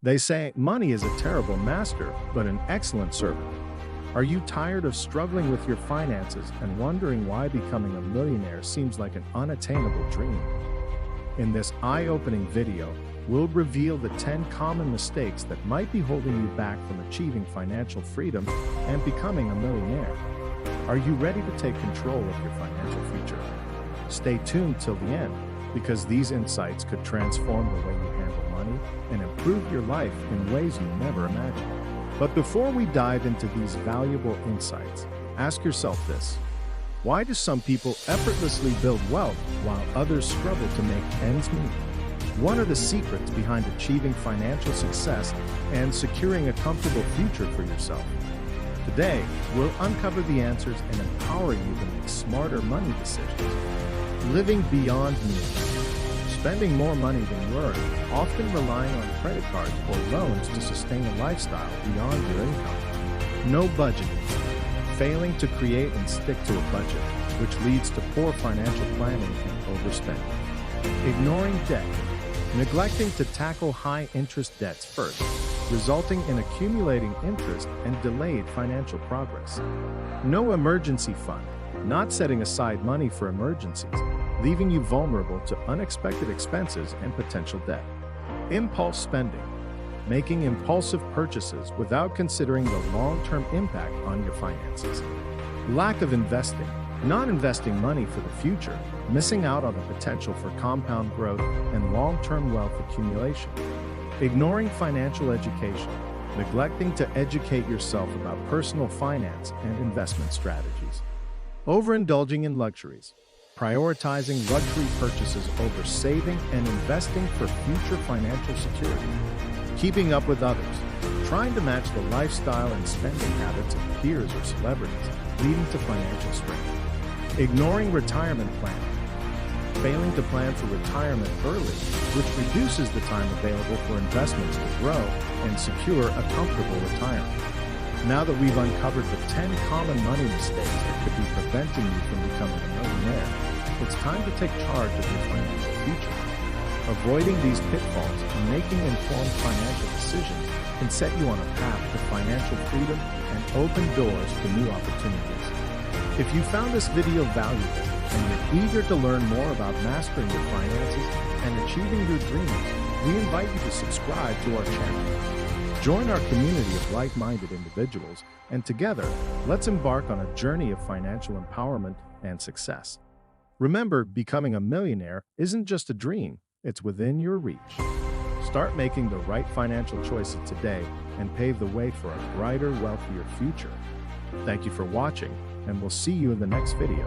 They say money is a terrible master, but an excellent servant. Are you tired of struggling with your finances and wondering why becoming a millionaire seems like an unattainable dream? In this eye-opening video, we'll reveal the 10 common mistakes that might be holding you back from achieving financial freedom and becoming a millionaire. Are you ready to take control of your financial future? Stay tuned till the end, because these insights could transform the way you handle money and improve your life in ways you never imagined. But before we dive into these valuable insights, ask yourself this: why do some people effortlessly build wealth while others struggle to make ends meet? What are the secrets behind achieving financial success and securing a comfortable future for yourself? Today, we'll uncover the answers and empower you to make smarter money decisions. Living beyond means. Spending more money than you earn, often relying on credit cards or loans to sustain a lifestyle beyond your income. No budgeting. Failing to create and stick to a budget, which leads to poor financial planning and overspending. Ignoring debt. Neglecting to tackle high-interest debts first, resulting in accumulating interest and delayed financial progress. No emergency fund. Not setting aside money for emergencies, leaving you vulnerable to unexpected expenses and potential debt. Impulse spending. Making impulsive purchases without considering the long-term impact on your finances. Lack of investing. Not investing money for the future, missing out on the potential for compound growth and long-term wealth accumulation. Ignoring financial education. Neglecting to educate yourself about personal finance and investment strategies. Overindulging in luxuries. Prioritizing luxury purchases over saving and investing for future financial security. Keeping up with others. Trying to match the lifestyle and spending habits of peers or celebrities, leading to financial strain. Ignoring retirement planning. Failing to plan for retirement early, which reduces the time available for investments to grow and secure a comfortable retirement. Now that we've uncovered the 10 common money mistakes that could be preventing you from becoming a millionaire, it's time to take charge of your financial future. Avoiding these pitfalls and making informed financial decisions can set you on a path to financial freedom and open doors to new opportunities. If you found this video valuable and you're eager to learn more about mastering your finances and achieving your dreams, we invite you to subscribe to our channel. Join our community of like-minded individuals, and together, let's embark on a journey of financial empowerment and success. Remember, becoming a millionaire isn't just a dream, it's within your reach. Start making the right financial choices today and pave the way for a brighter, wealthier future. Thank you for watching, and we'll see you in the next video.